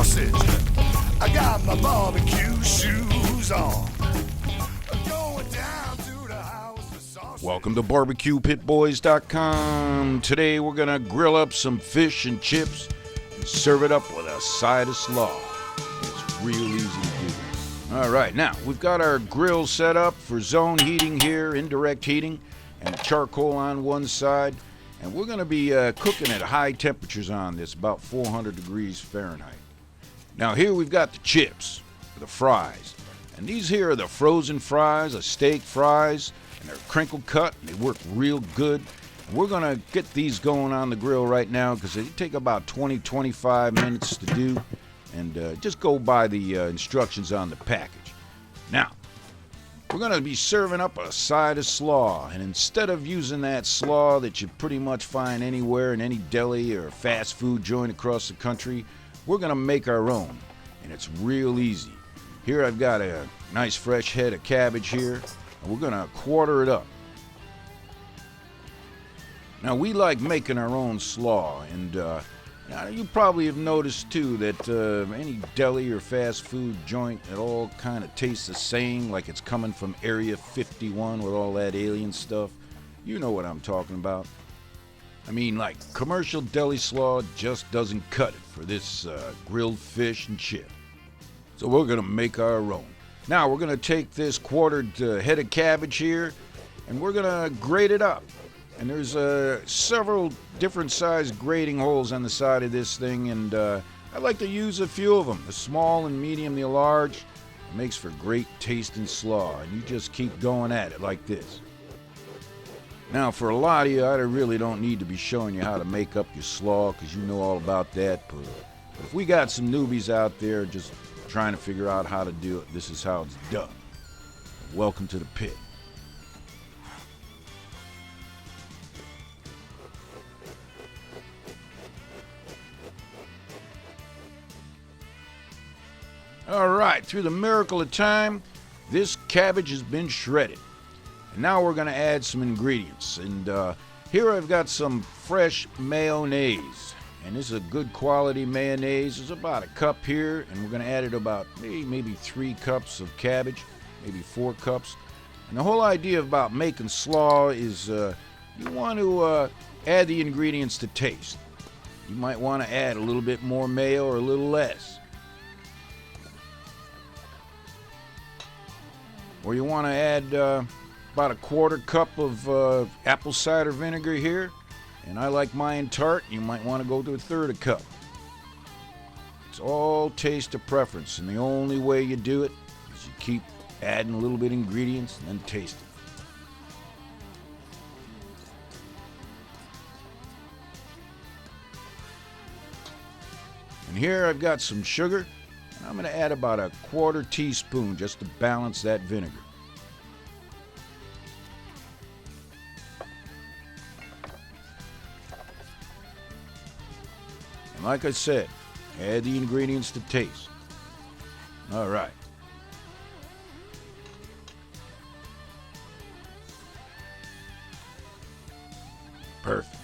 sausage. I got my barbecue shoes on. Going down to the house for sausage. Welcome to BBQ Today we're going to grill up some fish and chips and serve it up with a side of slaw. It's real easy to do. All right, now we've got our grill set up for zone heating here, indirect heating, and charcoal on one side. And we're going to be cooking at high temperatures on this, about 400 degrees Fahrenheit. Now here we've got the chips, the fries. And these here are the frozen fries, the steak fries, and they're crinkle cut, and they work real good. And we're going to get these going on the grill right now because they take about 20-25 minutes to do. And just go by the instructions on the package. Now, we're going to be serving up a side of slaw, and instead of using that slaw that you pretty much find anywhere in any deli or fast food joint across the country, we're going to make our own, and it's real easy. Here I've got a nice fresh head of cabbage here, and we're going to quarter it up. Now we like making our own slaw, and now, you probably have noticed too that any deli or fast food joint, it all kind of tastes the same, like it's coming from Area 51 with all that alien stuff. You know what I'm talking about. I mean, like, commercial deli slaw just doesn't cut it for this grilled fish and chip. So we're going to make our own. Now we're going to take this quartered head of cabbage here, and we're going to grate it up. And there's several different sized grating holes on the side of this thing, and I like to use a few of them. The small and medium, the large. It makes for great tasting slaw, and you just keep going at it like this. Now, for a lot of you, I really don't need to be showing you how to make up your slaw, because you know all about that. But if we got some newbies out there just trying to figure out how to do it, this is how it's done. Welcome to the pit. All right, through the miracle of time, this cabbage has been shredded. And now we're going to add some ingredients. And here I've got some fresh mayonnaise. And this is a good quality mayonnaise. There's about a cup here, and we're going to add it about maybe 3 cups of cabbage, maybe 4 cups. And the whole idea about making slaw is you want to add the ingredients to taste. You might want to add a little bit more mayo or a little less. Or you want to add about a 1/4 cup of apple cider vinegar here. And I like mine tart. You might want to go to a 1/3 cup. It's all taste of preference. And the only way you do it is you keep adding a little bit of ingredients and then taste it. And here I've got some sugar. I'm going to add about a 1/4 teaspoon just to balance that vinegar. And like I said, add the ingredients to taste. All right. Perfect.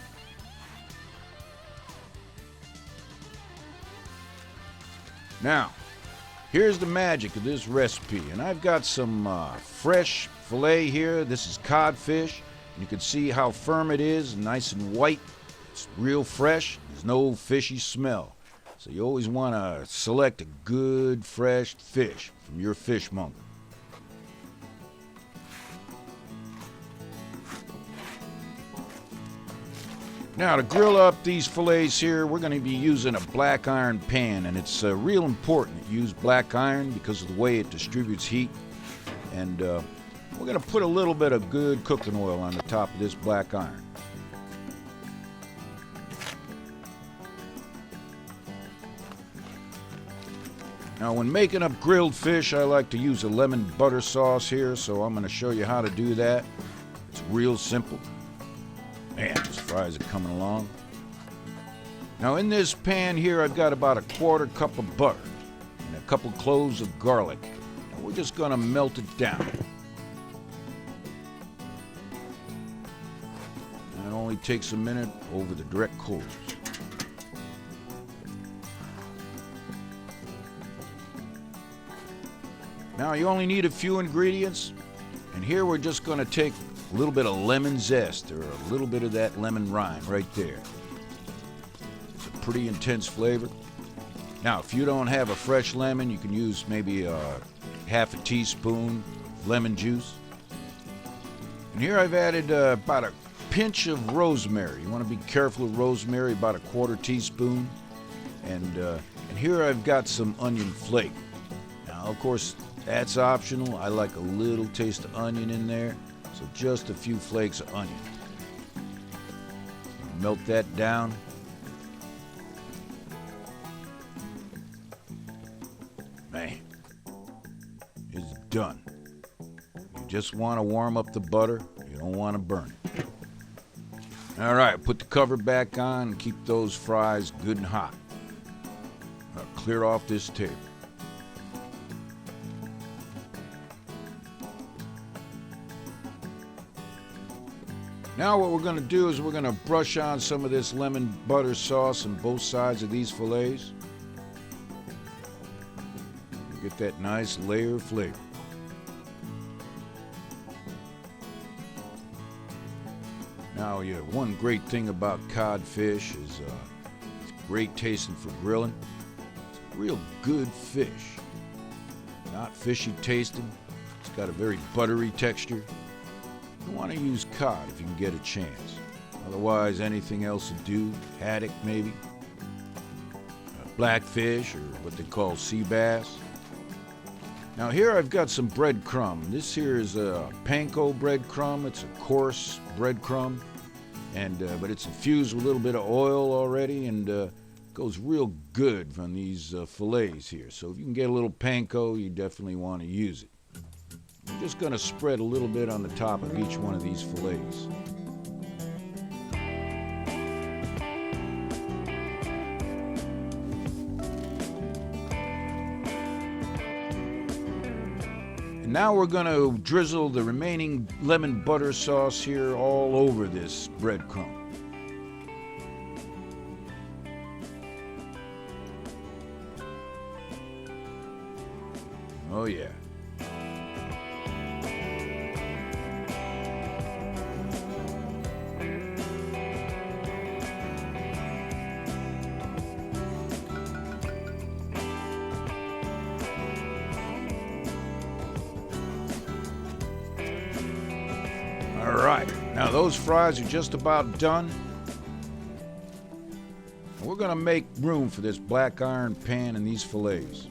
Now, here's the magic of this recipe, and I've got some fresh filet here. This is codfish. You can see how firm it is, nice and white. It's real fresh. There's no fishy smell. So you always want to select a good fresh fish from your fishmonger. Now, to grill up these fillets here, we're going to be using a black iron pan, and it's real important to use black iron because of the way it distributes heat. And we're going to put a little bit of good cooking oil on the top of this black iron. Now, when making up grilled fish, I like to use a lemon butter sauce here, so I'm going to show you how to do that. It's real simple. Man, these fries are coming along. Now in this pan here, I've got about a 1/4 cup of butter and a couple cloves of garlic. And we're just going to melt it down. And it only takes a minute over the direct coals. Now you only need a few ingredients, and here we're just going to take a little bit of lemon zest, or a little bit of that lemon rind right there. It's a pretty intense flavor. Now, if you don't have a fresh lemon, you can use maybe half a teaspoon lemon juice. And here I've added about a pinch of rosemary. You want to be careful of rosemary, about a quarter teaspoon. And here I've got some onion flake. Now, of course, that's optional. I like a little taste of onion in there, so just a few flakes of onion. Melt that down. Man, it's done. You just want to warm up the butter. You don't want to burn it. All right, put the cover back on and keep those fries good and hot. I'll clear off this table. Now what we're going to do is we're going to brush on some of this lemon butter sauce on both sides of these fillets. Get that nice layer of flavor. Now, yeah, one great thing about codfish is it's great tasting for grilling. It's real good fish. Not fishy tasting. It's got a very buttery texture. You want to use cod if you can get a chance. Otherwise, anything else would do. Haddock, maybe. Blackfish, or what they call sea bass. Now here I've got some breadcrumb. This here is a panko breadcrumb. It's a coarse breadcrumb, and but it's infused with a little bit of oil already, and goes real good from these fillets here. So if you can get a little panko, you definitely want to use it. I'm just going to spread a little bit on the top of each one of these fillets. And now we're going to drizzle the remaining lemon butter sauce here all over this breadcrumb. Oh yeah. All right, now those fries are just about done. We're going to make room for this black iron pan and these fillets.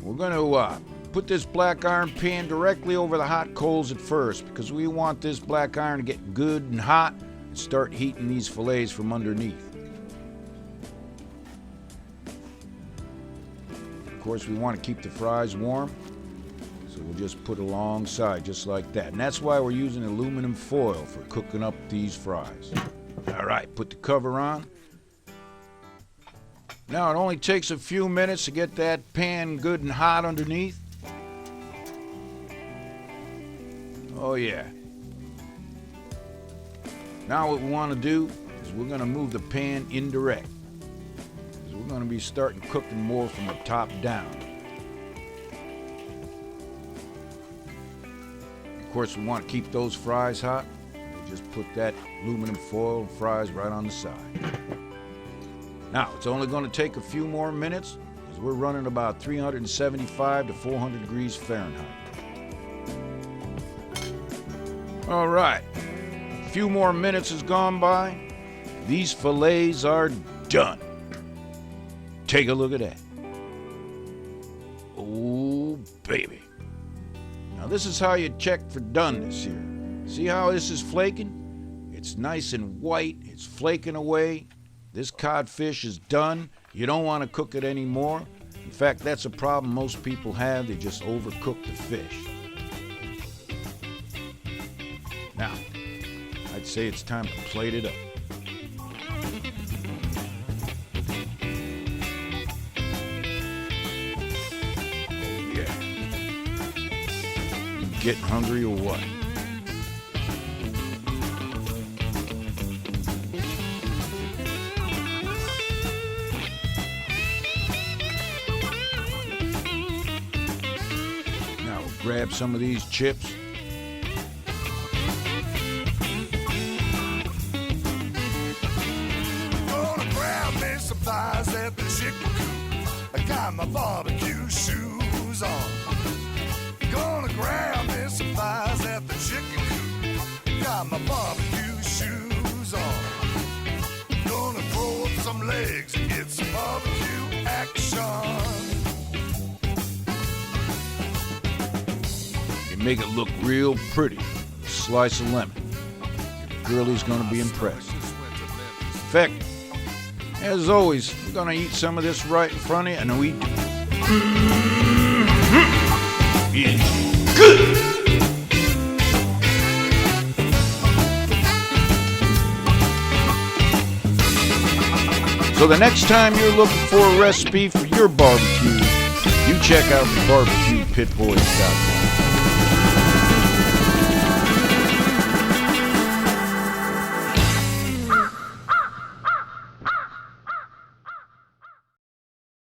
We're going to put this black iron pan directly over the hot coals at first, because we want this black iron to get good and hot and start heating these fillets from underneath. Of course, we want to keep the fries warm, so we'll just put alongside just like that. And that's why we're using aluminum foil for cooking up these fries. All right, put the cover on. Now it only takes a few minutes to get that pan good and hot underneath. Oh yeah. Now what we want to do is we're going to move the pan indirect. We're going to be starting cooking more from the top down. Of course, we want to keep those fries hot. We just put that aluminum foil and fries right on the side. Now, it's only going to take a few more minutes, because we're running about 375 to 400 degrees Fahrenheit. All right, a few more minutes has gone by. These fillets are done. Take a look at that. Oh, baby. Now, this is how you check for doneness here. See how this is flaking? It's nice and white. It's flaking away. This codfish is done. You don't want to cook it anymore. In fact, that's a problem most people have. They just overcook the fish. Now, I'd say it's time to plate it up. Getting hungry or what? grab some of these chips. Gonna grab me some thighs at the chicken coop. I got my barbecue shoes on. Gonna grab me some thighs at the chicken coop. Got my barbecue shoes on. Gonna throw up some legs and get some barbecue action. You make it look real pretty with a slice of lemon. Your girlie's gonna be impressed. In fact, as always, we're gonna eat some of this right in front of you, and we it's good. So the next time you're looking for a recipe for your barbecue, you check out the BBQ Pit Boys SHOP.